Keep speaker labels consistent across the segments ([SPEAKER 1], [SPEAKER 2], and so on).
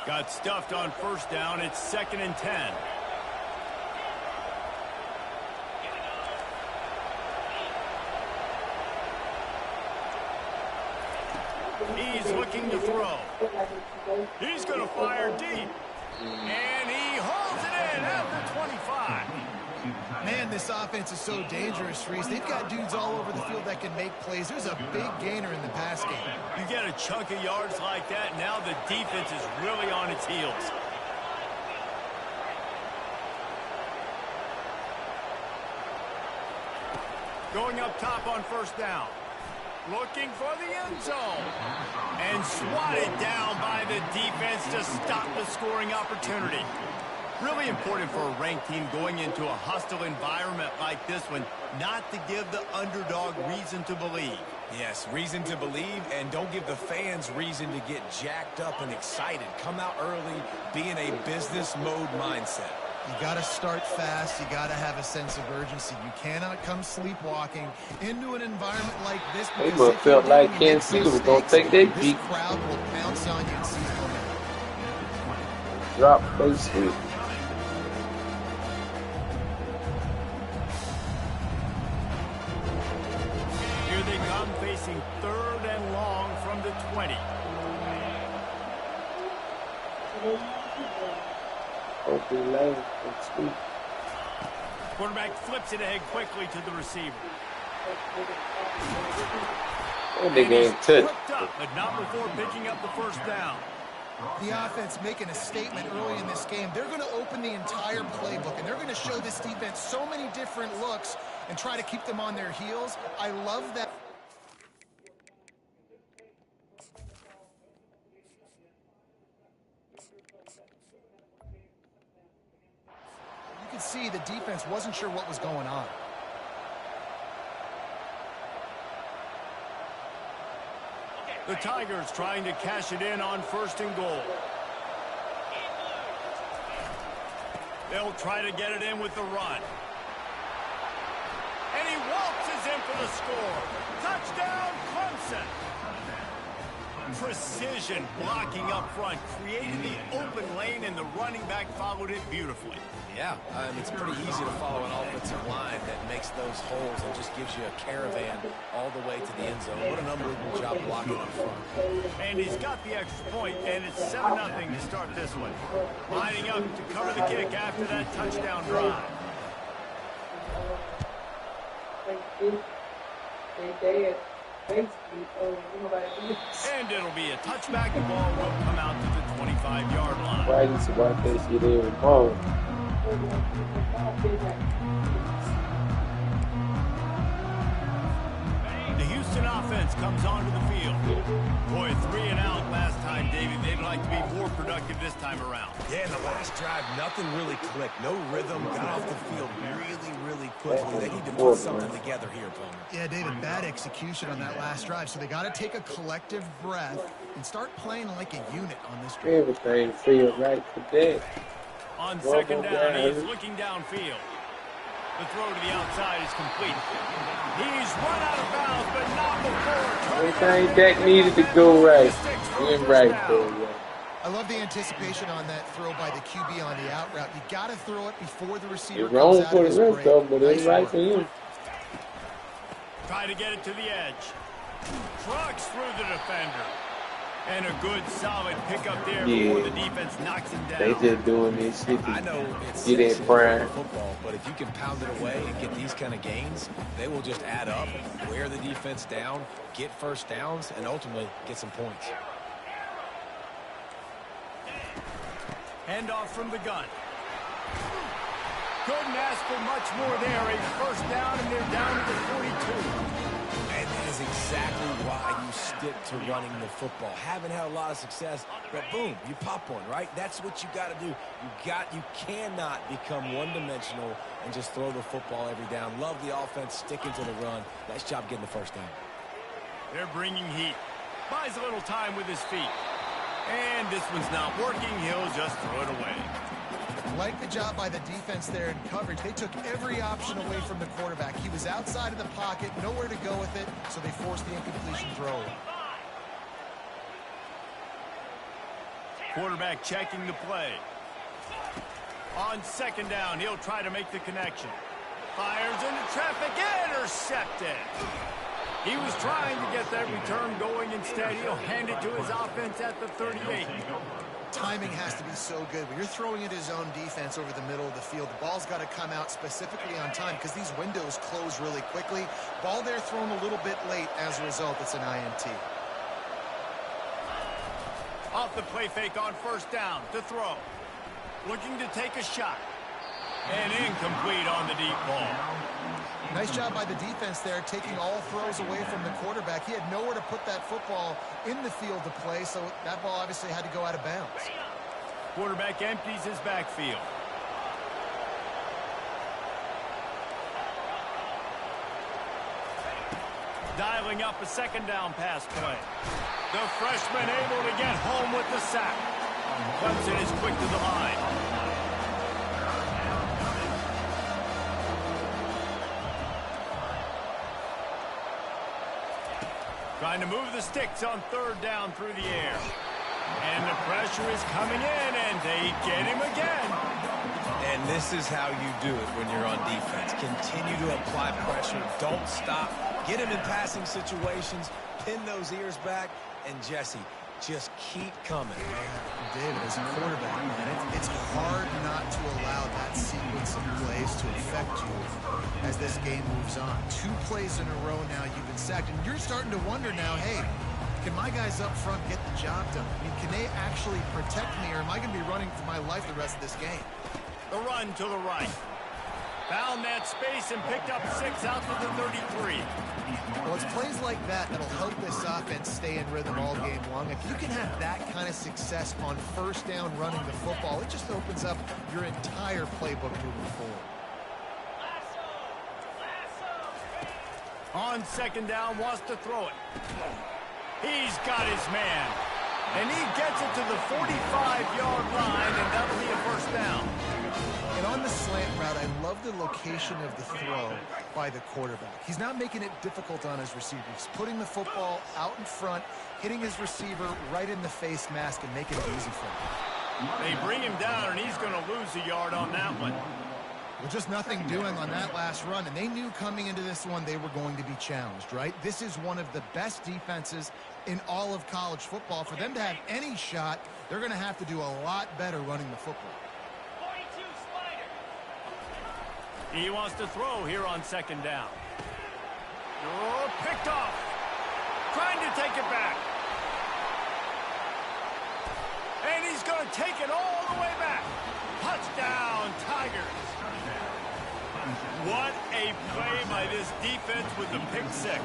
[SPEAKER 1] Got stuffed on first down. It's 2nd and 10. He's looking to throw. He's going to fire deep. And he holds it in after 25.
[SPEAKER 2] Man, this offense is so dangerous, Reese. They've got dudes all over the field that can make plays. There's a big gainer in the pass game.
[SPEAKER 1] You get a chunk of yards like that, now the defense is really on its heels. Going up top on first down. Looking for the end zone. And swatted down by the defense to stop the scoring opportunity. Really important for a ranked team going into a hostile environment like this one, not to give the underdog reason to believe.
[SPEAKER 3] Yes, reason to believe, and don't give the fans reason to get jacked up and excited. Come out early, be in a business mode mindset.
[SPEAKER 2] You got to start fast. You got to have a sense of urgency. You cannot come sleepwalking into an environment like this.
[SPEAKER 4] They must felt like Kansas City was going to take their beat.
[SPEAKER 2] This crowd will pounce on you and seize momentum.
[SPEAKER 4] Drop face sweep.
[SPEAKER 1] Here they come, facing 3rd and long from the 20.
[SPEAKER 4] Open lane. Sweep.
[SPEAKER 1] Quarterback flips it ahead quickly to the receiver.
[SPEAKER 4] That nigga ain't touched.
[SPEAKER 1] Up, but not before picking up the first down.
[SPEAKER 2] The offense making a statement early in this game. They're going to open the entire playbook, and they're going to show this defense so many different looks and try to keep them on their heels. I love that. You could see the defense wasn't sure what was going on.
[SPEAKER 1] The Tigers trying to cash it in on 1st and goal. They'll try to get it in with the run. And he waltzes in for the score. Touchdown, Clemson. Precision blocking up front, created the open lane, and the running back followed it beautifully.
[SPEAKER 3] Yeah, it's pretty easy to follow an offensive line that makes those holes and just gives you a caravan all the way to the end zone. What an unbelievable job blocking up front.
[SPEAKER 1] And he's got the extra point, and it's 7-0 to start this one. Lining up to cover the kick after that touchdown drive. And it'll be a touchback. The ball will come out to the 25-yard line.
[SPEAKER 4] Why you survive that shit every ball?
[SPEAKER 1] The Houston offense comes onto the field. Boy, 3 and out last time, Davey. They'd like to be more productive this time around.
[SPEAKER 3] Yeah, in the last drive, nothing really clicked. No rhythm. Got off the field really quickly. They need to put something together here, Palmer.
[SPEAKER 2] Yeah, David, bad execution on that last drive. So they got to take a collective breath and start playing like a unit on this drive.
[SPEAKER 4] Everything feels right today.
[SPEAKER 1] On 2nd down, he's looking downfield. The throw to the outside is complete. He's run out of bounds, but not before.
[SPEAKER 4] Everything that needed to go right. Went right there, yeah.
[SPEAKER 2] I love the anticipation on that throw by the QB on the out route. You got to throw it before the receiver
[SPEAKER 4] It's wrong
[SPEAKER 2] comes out
[SPEAKER 4] for
[SPEAKER 2] of
[SPEAKER 4] the
[SPEAKER 2] his
[SPEAKER 4] rest
[SPEAKER 2] break.
[SPEAKER 4] of them, but it's
[SPEAKER 2] Nice
[SPEAKER 4] right
[SPEAKER 2] work.
[SPEAKER 4] for him.
[SPEAKER 1] Try to get it to the edge. Trucks through the defender. And a good, solid pickup there before the defense knocks him down.
[SPEAKER 4] They just doing this shit
[SPEAKER 3] I
[SPEAKER 4] to
[SPEAKER 3] know it's
[SPEAKER 4] get that prime.
[SPEAKER 3] football, but if you can pound it away and get these kind of gains, they will just add up, wear the defense down, get first downs, and ultimately get some points.
[SPEAKER 1] Handoff from the gun. Couldn't ask for much more there. A first down, and they're down to the 42.
[SPEAKER 3] And that is exactly why you stick to running the football. Haven't had a lot of success, but boom, you pop one, right? That's what you got to do. You cannot become one-dimensional and just throw the football every down. Love the offense, sticking to the run. Nice job getting the first down.
[SPEAKER 1] They're bringing heat. Buys a little time with his feet. And this one's not working. He'll just throw it away.
[SPEAKER 2] Like the job by the defense there in coverage. They took every option away from the quarterback. He was outside of the pocket, nowhere to go with it, so they forced the incompletion throw.
[SPEAKER 1] Quarterback checking the play. On second down, he'll try to make the connection. Fires into traffic, intercepted. He was trying to get that return going. Instead, he'll hand it to his offense at the 38.
[SPEAKER 2] Timing has to be so good. When you're throwing at his own defense over the middle of the field, the ball's got to come out specifically on time because these windows close really quickly. Ball there thrown a little bit late. As a result, it's an INT.
[SPEAKER 1] Off the play fake on first down to throw. Looking to take a shot. And incomplete on the deep ball.
[SPEAKER 2] Nice job by the defense there, taking all throws away from the quarterback. He had nowhere to put that football in the field to play, so that ball obviously had to go out of bounds.
[SPEAKER 1] Quarterback empties his backfield. Dialing up a second down pass play. The freshman able to get home with the sack. Clemson is quick to the line. Trying to move the sticks on third down through the air. And the pressure is coming in, and they get him again.
[SPEAKER 3] And this is how you do it when you're on defense. Continue to apply pressure. Don't stop. Get him in passing situations. Pin those ears back. And, Jesse, just keep coming.
[SPEAKER 2] David, as a quarterback, man, it's hard not to allow that sequence of plays to affect you as this game moves on. 2 plays in a row now, you've been sacked, and you're starting to wonder now, hey, can my guys up front get the job done? I mean, can they actually protect me, or am I going to be running for my life the rest of this game?
[SPEAKER 1] The run to the right. Found that space and picked up 6 out to the 33.
[SPEAKER 2] Well, it's plays like that that'll help this offense stay in rhythm all game long. If you can have that kind of success on first down running the football, it just opens up your entire playbook moving forward.
[SPEAKER 1] On second down, wants to throw it. He's got his man. And he gets it to the 45-yard line, and that'll be a first down.
[SPEAKER 2] And on the slant route, I love the location of the throw by the quarterback. He's not making it difficult on his receiver. He's putting the football out in front, hitting his receiver right in the face mask, and making it easy for him.
[SPEAKER 1] They bring him down, and he's going to lose a yard on that one.
[SPEAKER 2] Well, just nothing doing on that last run, and they knew coming into this one they were going to be challenged, right? This is one of the best defenses in all of college football. For them to have any shot, they're going to have to do a lot better running the football.
[SPEAKER 1] He wants to throw here on second down. Oh, picked off. Trying to take it back. And he's going to take it all the way back. Touchdown, Tigers. What a play by this defense with the pick 6.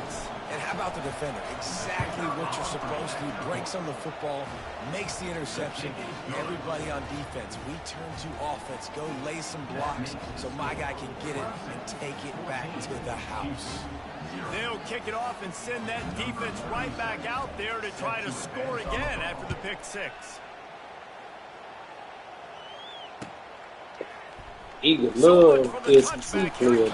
[SPEAKER 3] And how about the defender? Exactly what you're supposed to do. Breaks on the football, makes the interception. Everybody on defense, we turn to offense. Go lay some blocks so my guy can get it and take it back to the house.
[SPEAKER 1] They'll kick it off and send that defense right back out there to try to score again after the pick 6.
[SPEAKER 4] Eagle love this player.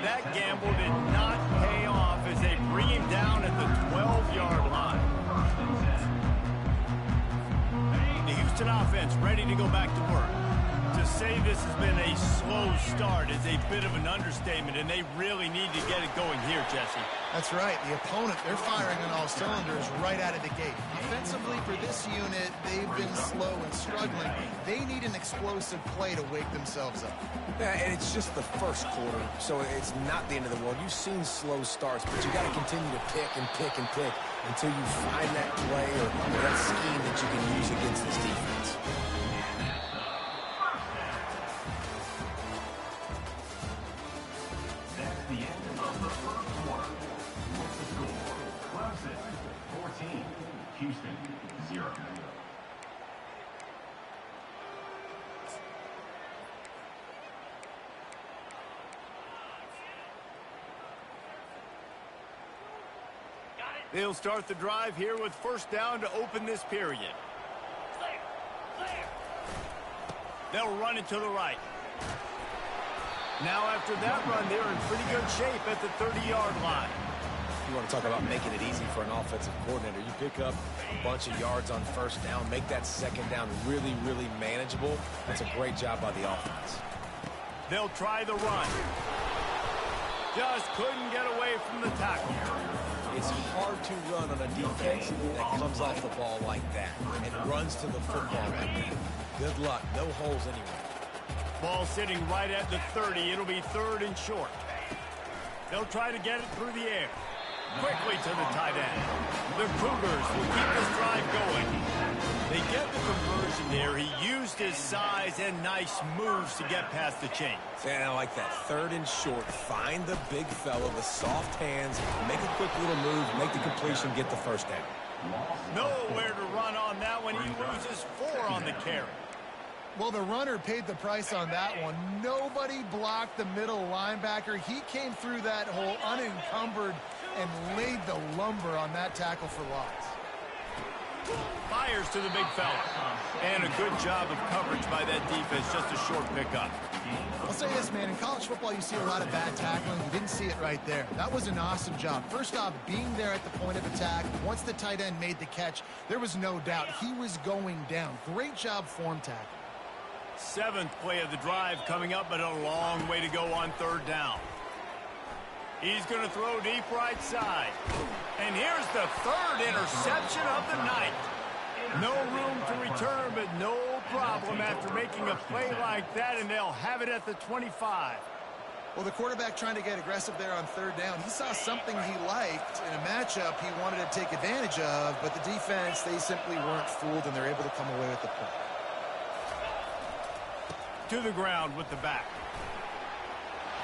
[SPEAKER 1] That gamble did not pay off as they bring him down at the 12-yard line. The Houston offense ready to go back to work. To say this has been a slow start is a bit of an understatement, and they really need to get it going here, Jesse.
[SPEAKER 2] That's right. The opponent, they're firing on all cylinders right out of the gate. Defensively for this unit, they've been slow and struggling. They need an explosive play to wake themselves up.
[SPEAKER 3] Yeah, and it's just the first quarter, so it's not the end of the world. You've seen slow starts, but you got to continue to pick and pick and pick until you find that play or that scheme that you can use against this defense.
[SPEAKER 5] Houston, 0.
[SPEAKER 1] They'll start the drive here with first down to open this period. They'll run it to the right. Now after that run, they're in pretty good shape at the 30-yard line.
[SPEAKER 3] You want to talk about making it easy for an offensive coordinator. You pick up a bunch of yards on first down, make that second down really, really manageable. That's a great job by the offense.
[SPEAKER 1] They'll try the run. Just couldn't get away from the tackle.
[SPEAKER 3] It's hard to run on a defense that comes off the ball like that and runs to the football like that. Good luck. No holes anywhere.
[SPEAKER 1] Ball sitting right at the 30. It'll be 3rd and short. They'll try to get it through the air. Quickly to the tight end. The Cougars will keep this drive going. They get the conversion there. He used his size and nice moves to get past the chains.
[SPEAKER 3] And I like that. 3rd and short. Find the big fella, the soft hands, make a quick little move, make the completion, get the first down.
[SPEAKER 1] Nowhere to run on that one. He loses 4 on the carry.
[SPEAKER 2] Well, the runner paid the price on that one. Nobody blocked the middle linebacker. He came through that hole unencumbered and laid the lumber on that tackle for loss.
[SPEAKER 1] Fires to the big fella. And a good job of coverage by that defense. Just a short pickup.
[SPEAKER 2] I'll say this, man. In college football, you see a lot of bad tackling. You didn't see it right there. That was an awesome job. First off, being there at the point of attack. Once the tight end made the catch, there was no doubt he was going down. Great job form tackle.
[SPEAKER 1] 7th play of the drive coming up, but a long way to go on 3rd down. He's going to throw deep right side. And here's the 3rd interception of the night. No room to return, but no problem after making a play like that, and they'll have it at the 25.
[SPEAKER 2] Well, the quarterback trying to get aggressive there on 3rd down. He saw something he liked in a matchup he wanted to take advantage of, but the defense, they simply weren't fooled, and they're able to come away with the play.
[SPEAKER 1] To the ground with the back.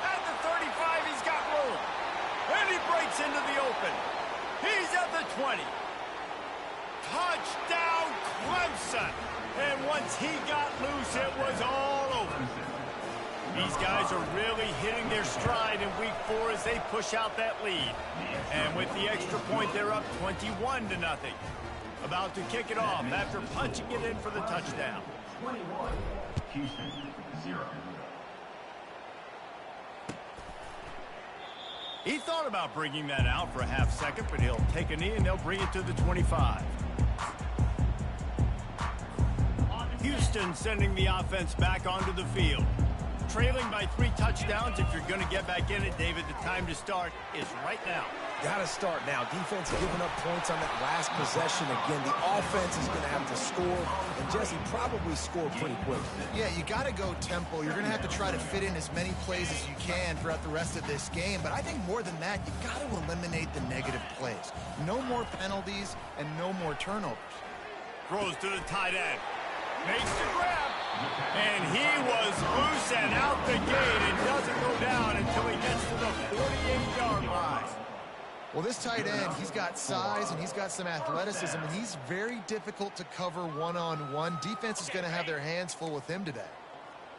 [SPEAKER 1] At the 35, he's got room. And he breaks into the open. He's at the 20. Touchdown, Clemson. And once he got loose, it was all over. These guys are really hitting their stride in week 4 as they push out that lead. And with the extra point, they're up 21-0. About to kick it off after punching it in for the touchdown.
[SPEAKER 5] 21, Houston, 0.
[SPEAKER 1] He thought about bringing that out for a half second, but he'll take a knee and they'll bring it to the 25. Houston sending the offense back onto the field. Trailing by 3 touchdowns. If you're going to get back in it, David, the time to start is right now.
[SPEAKER 3] Got to start now. Defense giving up points on that last possession. Again, the offense is going to have to score, and Jesse probably score pretty quick.
[SPEAKER 2] Yeah, you got to go tempo. You're going to have to try to fit in as many plays as you can throughout the rest of this game, but I think more than that, you got to eliminate the negative plays. No more penalties and no more turnovers.
[SPEAKER 1] Throws to the tight end. Makes the grab. And he was loose and out the gate and doesn't go down until he gets to the 48-yard line.
[SPEAKER 2] Well, this tight end, he's got size and he's got some athleticism, and he's very difficult to cover one-on-one. Defense is going to have their hands full with him today.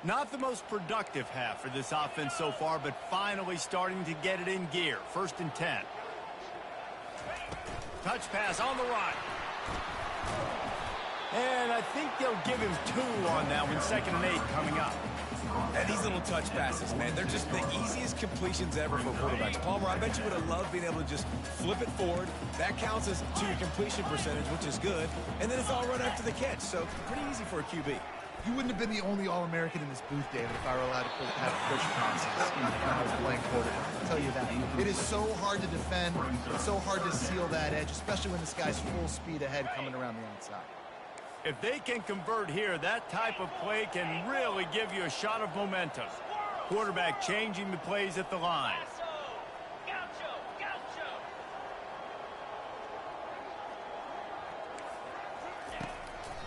[SPEAKER 1] Not the most productive half for this offense so far, but finally starting to get it in gear. 1st and 10. Touch pass on the run. And I think they'll give him 2 on that one. 2nd and 8 coming up.
[SPEAKER 3] And these little touch passes, man, they're just the easiest completions ever for quarterbacks. Palmer, I bet you would have loved being able to just flip it forward. That counts as to your completion percentage, which is good. And then it's all run after the catch, so pretty easy for a QB.
[SPEAKER 2] You wouldn't have been the only All-American in this booth, David, if I were allowed to have push passes when I was playing quarterback. I'll tell you that. It is so hard to defend. It's so hard to seal that edge, especially when this guy's full speed ahead coming around the outside.
[SPEAKER 1] If they can convert here, that type of play can really give you a shot of momentum. Quarterback changing the plays at the line.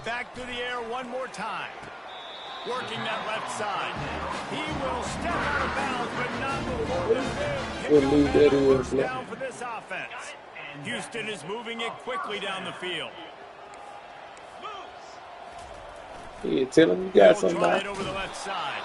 [SPEAKER 1] Back to the air one more time. Working that left side. He will step out of bounds, but not before the big first down for this offense. Houston is moving it quickly down the field.
[SPEAKER 4] Yeah, tell him you got something.
[SPEAKER 1] Try it over the left side.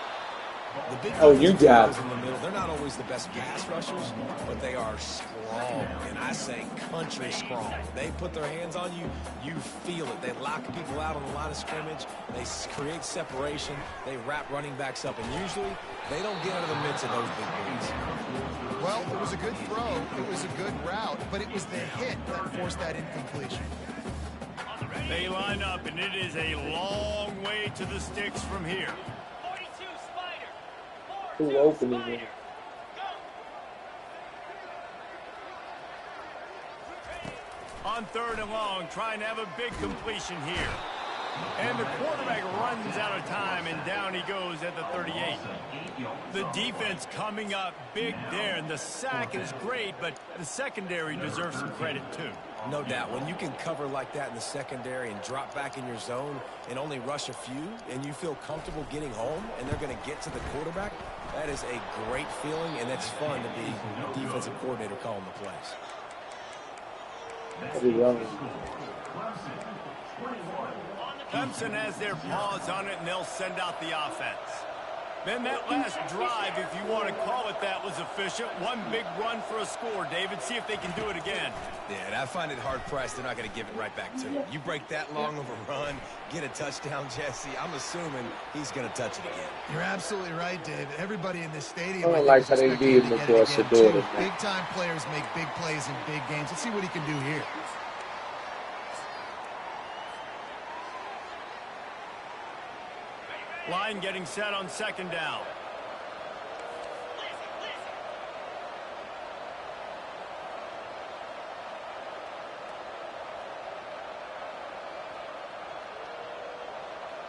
[SPEAKER 3] The big
[SPEAKER 4] Oh, you
[SPEAKER 3] defensive
[SPEAKER 4] got
[SPEAKER 3] tackles
[SPEAKER 4] it.
[SPEAKER 3] in the middle, they're not always the best pass rushers, but they are strong, and I say country strong. They put their hands on you, you feel it. They lock people out on the line of scrimmage. They create separation. They wrap running backs up, and usually they don't get out of the midst of those big boys.
[SPEAKER 2] Well, it was a good throw. It was a good route, but it was the hit that forced that incompletion.
[SPEAKER 1] They line up, and it is a long way to the sticks from here.
[SPEAKER 4] Who opening it?
[SPEAKER 1] On 3rd and long, trying to have a big completion here. And the quarterback runs out of time, and down he goes at the 38. The defense coming up big there, and the sack is great, but the secondary deserves some credit too.
[SPEAKER 3] No doubt. When you can cover like that in the secondary and drop back in your zone and only rush a few, and you feel comfortable getting home, and they're going to get to the quarterback, that is a great feeling, and it's fun to be a defensive coordinator calling the plays.
[SPEAKER 1] Clemson has their paws on it, and they'll send out the offense. Then that last drive, if you want to call it that, was efficient. One big run for a score. David, see if they can do it again.
[SPEAKER 3] Yeah, and I find it hard-pressed they're not going to give it right back to you. You break that long of a run, get a touchdown, Jesse, I'm assuming he's going to touch it again.
[SPEAKER 2] You're absolutely right, David. Everybody in this stadium,
[SPEAKER 4] I don't like how they did McCoy Shador.
[SPEAKER 2] Big-time players make big plays in big games. Let's see what he can do here.
[SPEAKER 1] Line getting set on 2nd down.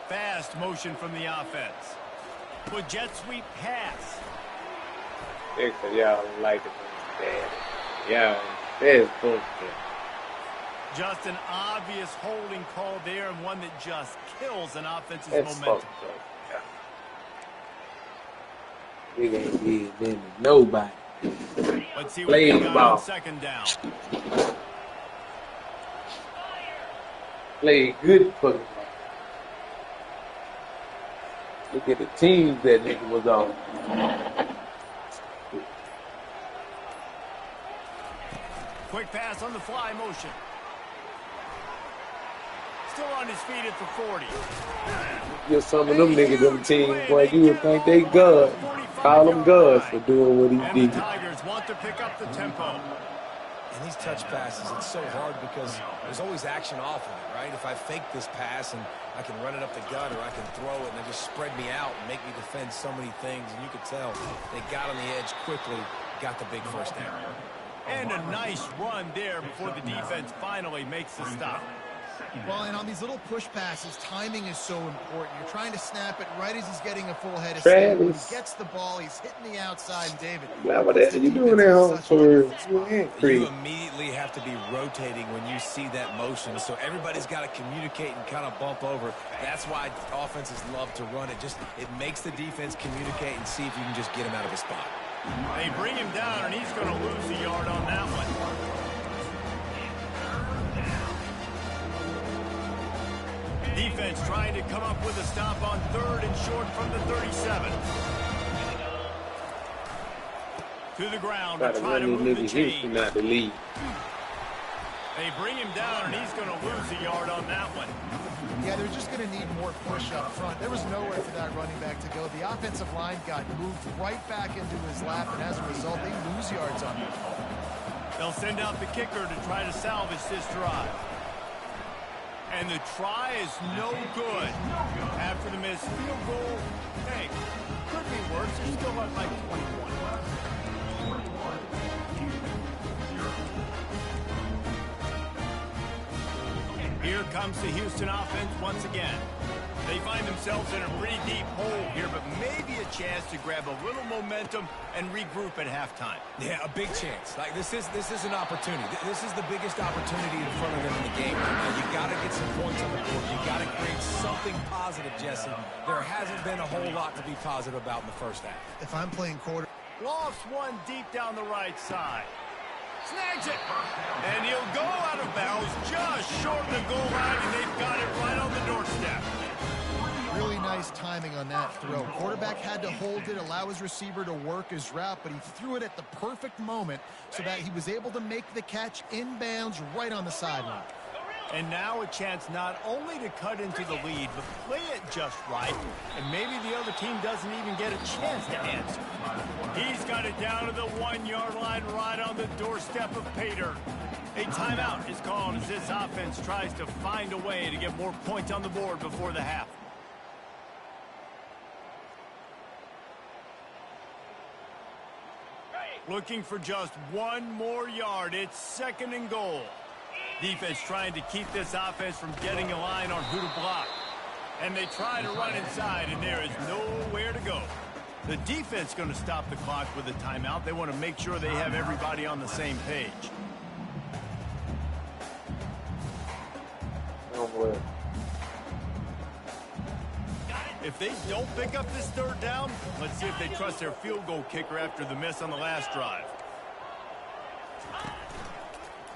[SPEAKER 1] Fast motion from the offense. With jet sweep pass.
[SPEAKER 4] Y'all like it. Yeah, there's bullshit.
[SPEAKER 1] Just an obvious holding call there, and one that just kills an offense's
[SPEAKER 4] That's
[SPEAKER 1] momentum.
[SPEAKER 4] We ain't give in to nobody.
[SPEAKER 1] Let's see what
[SPEAKER 4] Play
[SPEAKER 1] they
[SPEAKER 4] the
[SPEAKER 1] got
[SPEAKER 4] ball.
[SPEAKER 1] on 2nd down.
[SPEAKER 4] Play good football. Look at the teams that nigga was on.
[SPEAKER 1] Quick pass on the fly motion. Still on his feet at the 40.
[SPEAKER 4] You're some of them niggas on the team, boy, you would think they God. Call them gods for doing what
[SPEAKER 1] And
[SPEAKER 4] he
[SPEAKER 1] the
[SPEAKER 4] did.
[SPEAKER 1] Tigers want to pick up the tempo.
[SPEAKER 3] And these touch passes, it's so hard because there's always action off of it, right? If I fake this pass and I can run it up the gut, or I can throw it and they just spread me out and make me defend so many things, and you could tell they got on the edge quickly, got the big first down.
[SPEAKER 1] And a nice run there before the defense finally makes the stop.
[SPEAKER 2] Well, and on these little push passes, timing is so important. You're trying to snap it right as he's getting a full head of steam. When he
[SPEAKER 4] Travis.
[SPEAKER 2] gets the ball, he's hitting the outside, and David.
[SPEAKER 4] Well, what the hell you doing at home for you ain't
[SPEAKER 3] You
[SPEAKER 4] free.
[SPEAKER 3] immediately have to be rotating when you see that motion, so everybody's got to communicate and kind of bump over. That's why offenses love to run it. It makes the defense communicate and see if you can just get him out of his spot.
[SPEAKER 1] They bring him down, and he's going to lose a yard on that one. Defense trying to come up with a stop on 3rd and short from the 37. To the ground
[SPEAKER 4] Try
[SPEAKER 1] to
[SPEAKER 4] to
[SPEAKER 1] try to
[SPEAKER 4] run
[SPEAKER 1] move
[SPEAKER 4] these
[SPEAKER 1] the
[SPEAKER 4] niggas Houston
[SPEAKER 1] chains.
[SPEAKER 4] out the league.
[SPEAKER 1] They bring him down, and he's going to lose a yard on that one.
[SPEAKER 2] Yeah, they're just going to need more push up front. There was nowhere for that running back to go. The offensive line got moved right back into his lap, and as a result, they lose yards on it.
[SPEAKER 1] They'll send out the kicker to try to salvage this drive. And the try is no good. After the missed field goal, hey, could be worse. They're still at like 21. Here comes the Houston offense once again. They find themselves in a pretty deep hole here, but maybe a chance to grab a little momentum and regroup at halftime.
[SPEAKER 3] Yeah, a big chance. Like this is an opportunity. This is the biggest opportunity in front of them in the game right now. You got to get some points on the board. You got to create something positive, Jesse. There hasn't been a whole lot to be positive about in the first half.
[SPEAKER 2] If I'm playing quarter,
[SPEAKER 1] Lofts one deep down the right side. Snags it. And he'll go out of bounds just short of the goal line, and they've got it right on the doorstep.
[SPEAKER 2] Really nice timing on that throw. Quarterback had to hold it, allow his receiver to work his route, but he threw it at the perfect moment so that he was able to make the catch inbounds right on the sideline.
[SPEAKER 1] And now a chance not only to cut into the lead, but play it just right, and maybe the other team doesn't even get a chance to answer. He's got it down to the 1-yard line right on the doorstep of pay dirt. A timeout is called as this offense tries to find a way to get more points on the board before the half. Looking for just one more yard. It's 2nd and goal. Defense trying to keep this offense from getting a line on who to block. And they try to run inside, and there is nowhere to go. The defense going to stop the clock with a timeout. They want to make sure they have everybody on the same page. If they don't pick up this 3rd down, let's see if they trust their field goal kicker after the miss on the last drive.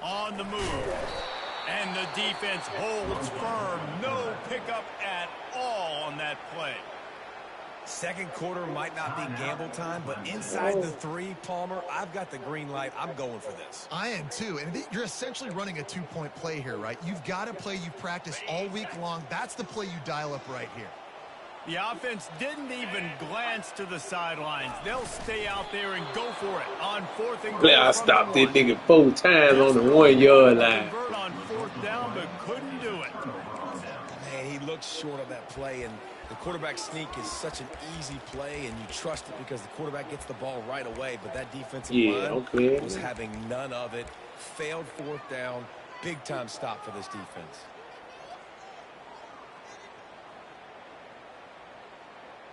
[SPEAKER 1] On the move. And the defense holds firm. No pickup at all on that play.
[SPEAKER 3] Second quarter might not be gamble time, but inside the 3, Palmer, I've got the green light. I'm going for this.
[SPEAKER 2] I am too, and you're essentially running a 2-point play here, right? You've got a play you practice all week long. That's the play you dial up right here.
[SPEAKER 1] The offense didn't even glance to the sidelines. They'll stay out there and go for it on 4th and goal.
[SPEAKER 4] I stopped that nigga 4 times on the 1-yard line.
[SPEAKER 1] Convert on 4th down, but couldn't do it.
[SPEAKER 3] Man, he looks short of that play, and the quarterback sneak is such an easy play, and you trust it because the quarterback gets the ball right away, but that defensive line was having none of it. Failed 4th down. Big-time stop for this defense.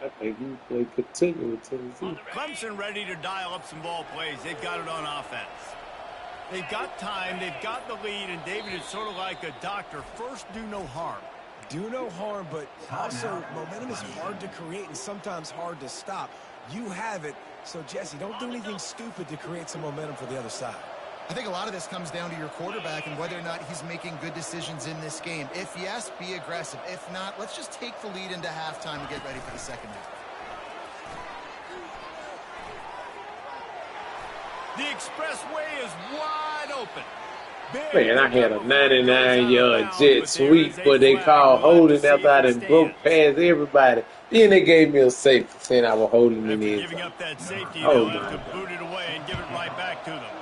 [SPEAKER 4] I think he played continue with Tennessee.
[SPEAKER 1] Clemson ready to dial up some ball plays. They've got it on offense. They've got time. They've got the lead, and David is sort of like a doctor. First, do no harm.
[SPEAKER 3] Do no harm, but also momentum is hard to create and sometimes hard to stop. You have it, so Jesse, don't do anything stupid to create some momentum for the other side.
[SPEAKER 2] I think a lot of this comes down to your quarterback and whether or not he's making good decisions in this game. If yes, be aggressive. If not, let's just take the lead into halftime and get ready for the second half.
[SPEAKER 1] The expressway is wide open.
[SPEAKER 4] Man, I had a 99-yard jet sweep, but they called holding after I done broke past everybody. Then they gave me a safety saying I was holding in the end.
[SPEAKER 1] Giving up that safety,
[SPEAKER 4] Oh,
[SPEAKER 1] they'll have to boot it away and give it right back to them.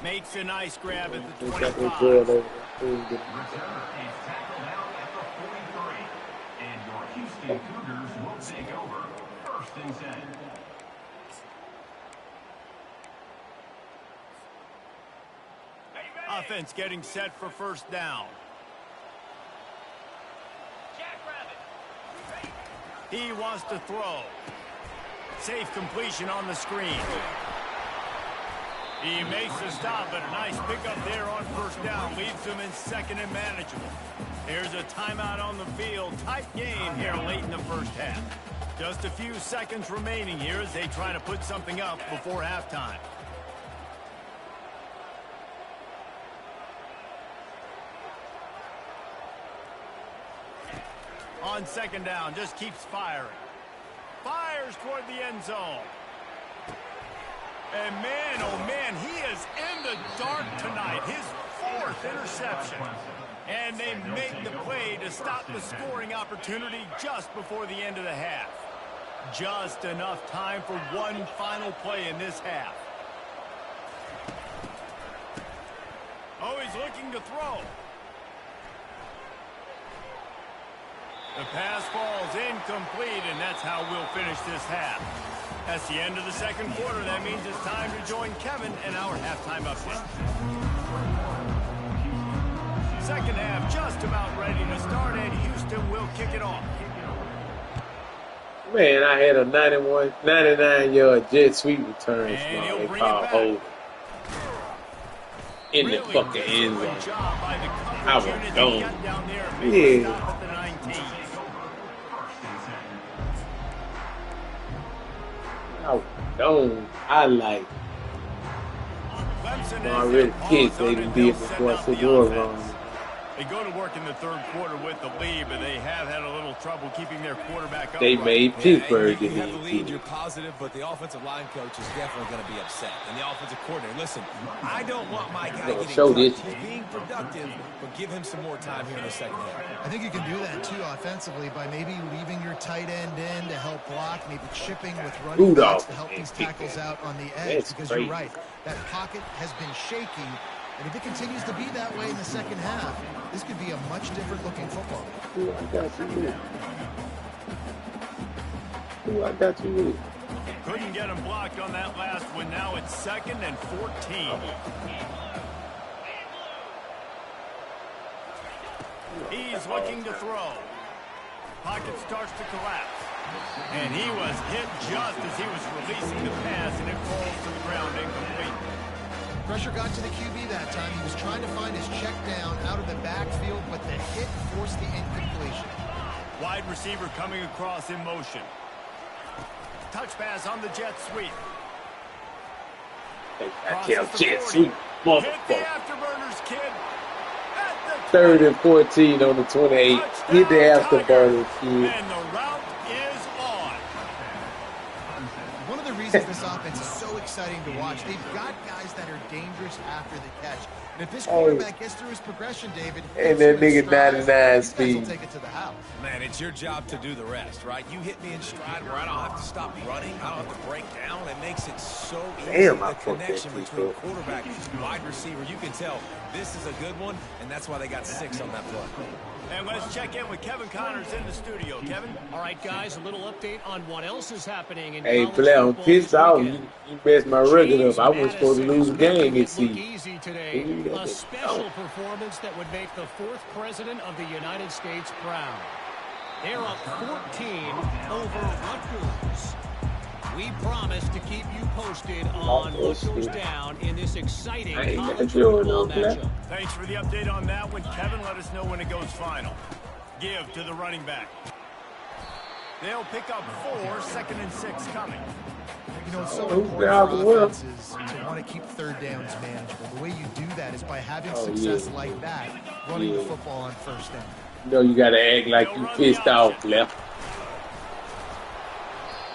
[SPEAKER 1] Makes a nice grab at the 25.
[SPEAKER 5] Return is tackled out at the 43. And your Houston Cougars will take over. 1st and 10.
[SPEAKER 1] Offense getting set for 1st down. He wants to throw. Safe completion on the screen. He makes the stop, but a nice pickup there on 1st down. Leaves them in 2nd and manageable. There's a timeout on the field. Tight game here late in the 1st half. Just a few seconds remaining here as they try to put something up before halftime. On 2nd down, just keeps firing. Fires toward the end zone. And man, oh man, he is in the dark tonight. His 4th interception. And they make the play to stop the scoring opportunity just before the end of the half. Just enough time for one final play in this half. Oh, he's looking to throw. The pass falls incomplete, and that's how we'll finish this half. That's the end of the 2nd quarter. That means it's time to join Kevin and our halftime update. 2nd half just about ready to start, and Houston will kick it off.
[SPEAKER 4] Man, I had a 99-yard jet sweep return.
[SPEAKER 1] And he'll
[SPEAKER 4] They
[SPEAKER 1] bring it
[SPEAKER 4] called
[SPEAKER 1] back.
[SPEAKER 4] hold in the
[SPEAKER 1] Really
[SPEAKER 4] fucking end
[SPEAKER 1] disciplined
[SPEAKER 4] zone.
[SPEAKER 1] job by the
[SPEAKER 4] I
[SPEAKER 1] coverage
[SPEAKER 4] was
[SPEAKER 1] unit.
[SPEAKER 4] gone.
[SPEAKER 1] They got down there and made a
[SPEAKER 4] Yeah.
[SPEAKER 1] stop at the 19.
[SPEAKER 4] I like
[SPEAKER 1] Clemson
[SPEAKER 4] already
[SPEAKER 1] has
[SPEAKER 4] kids
[SPEAKER 1] the
[SPEAKER 4] they
[SPEAKER 1] ball
[SPEAKER 4] done
[SPEAKER 1] and
[SPEAKER 4] did
[SPEAKER 1] they'll
[SPEAKER 4] before
[SPEAKER 1] send out
[SPEAKER 4] the
[SPEAKER 1] the
[SPEAKER 4] door
[SPEAKER 1] offense.
[SPEAKER 4] wrong.
[SPEAKER 1] They go to work in the third quarter with the lead, but they have had a little trouble keeping their quarterback upright.
[SPEAKER 4] They made Pittsburgh
[SPEAKER 3] You
[SPEAKER 4] in
[SPEAKER 3] have the lead,
[SPEAKER 4] it.
[SPEAKER 3] you're positive, but the offensive line coach is definitely going to be upset. And the offensive coordinator, listen, I don't want my guy getting
[SPEAKER 4] show
[SPEAKER 3] cut.
[SPEAKER 4] this.
[SPEAKER 3] He's being productive, but give him some more time here in the second half.
[SPEAKER 2] I think you can do that, too, offensively, by maybe leaving your tight end in to help block, maybe chipping with running backs to help these tackles out on the edge.
[SPEAKER 4] That's
[SPEAKER 2] Because
[SPEAKER 4] crazy.
[SPEAKER 2] you're right, that pocket has been shaky, and if it continues to be that way in the second half, this could be a much different-looking football.
[SPEAKER 4] Who I got you with? Who I got you with?
[SPEAKER 1] Couldn't get him blocked on that last one. Now it's 2nd and 14. He's looking to throw. Pocket starts to collapse. And he was hit just as he was releasing the pass, and it falls to the ground incomplete.
[SPEAKER 2] Pressure got to the QB that time. He was trying to find his check down out of the backfield, but the hit forced the incompletion.
[SPEAKER 1] Wide receiver coming across in motion. Touch pass on the jet sweep.
[SPEAKER 4] I tell
[SPEAKER 1] Crosses the
[SPEAKER 4] Jet
[SPEAKER 1] 40.
[SPEAKER 4] Sweet,
[SPEAKER 1] Hit the
[SPEAKER 4] motherfucker.
[SPEAKER 1] afterburners, kid. At the
[SPEAKER 4] 3rd and 14 on the 28. Hit the afterburners, kid.
[SPEAKER 1] And the route is on.
[SPEAKER 2] One of the reasons this offense is so exciting to watch, they've got guys that are dangerous after the catch. And if this quarterback gets through his progression, David,
[SPEAKER 4] And that nigga 99
[SPEAKER 2] these guys will
[SPEAKER 4] speed.
[SPEAKER 2] take it to the house.
[SPEAKER 3] Man, it's your job to do the rest, right? You hit me in stride where I don't have to stop running. I don't have to break down. It makes it so easy.
[SPEAKER 4] Damn, I
[SPEAKER 3] the
[SPEAKER 4] fucked that
[SPEAKER 3] connection
[SPEAKER 4] kick
[SPEAKER 3] between
[SPEAKER 4] up.
[SPEAKER 3] quarterback and wide receiver. You can tell this is a good one, and that's why they got 6 on that play.
[SPEAKER 1] And let's check in with Kevin Connors in the studio. Kevin?
[SPEAKER 6] All right, guys, a little update on what else is happening in
[SPEAKER 4] Hey,
[SPEAKER 6] college
[SPEAKER 4] Blair, I'm
[SPEAKER 6] football
[SPEAKER 4] pissed
[SPEAKER 6] this
[SPEAKER 4] off.
[SPEAKER 6] weekend.
[SPEAKER 4] You messed my record
[SPEAKER 6] James
[SPEAKER 4] up. I was supposed to
[SPEAKER 6] Madison
[SPEAKER 4] lose a
[SPEAKER 6] is
[SPEAKER 4] game
[SPEAKER 6] making
[SPEAKER 4] this
[SPEAKER 6] it look
[SPEAKER 4] season.
[SPEAKER 6] easy today.
[SPEAKER 4] Ooh,
[SPEAKER 6] A
[SPEAKER 4] that's
[SPEAKER 6] special
[SPEAKER 4] dope.
[SPEAKER 6] performance that would make the 4th president of the United States proud. They're up 14 over Rutgers. We promise to keep you posted on what goes down in this exciting
[SPEAKER 4] I ain't
[SPEAKER 6] college
[SPEAKER 4] gonna do it,
[SPEAKER 6] football
[SPEAKER 4] no, Blair.
[SPEAKER 6] matchup.
[SPEAKER 1] Thanks for the update on that one. Kevin, let us know when it goes final. Give to the running back. They'll pick up 4, 2nd and 6 coming.
[SPEAKER 2] You know, it's so
[SPEAKER 4] Who's
[SPEAKER 2] important
[SPEAKER 4] down
[SPEAKER 2] for
[SPEAKER 4] the well?
[SPEAKER 2] offenses to want to keep third downs manageable. The way you do that is by having
[SPEAKER 4] Oh,
[SPEAKER 2] success
[SPEAKER 4] yeah.
[SPEAKER 2] like that, running the
[SPEAKER 4] Yeah.
[SPEAKER 2] football on 1st down.
[SPEAKER 4] You know you gotta act like you pissed off, Blair.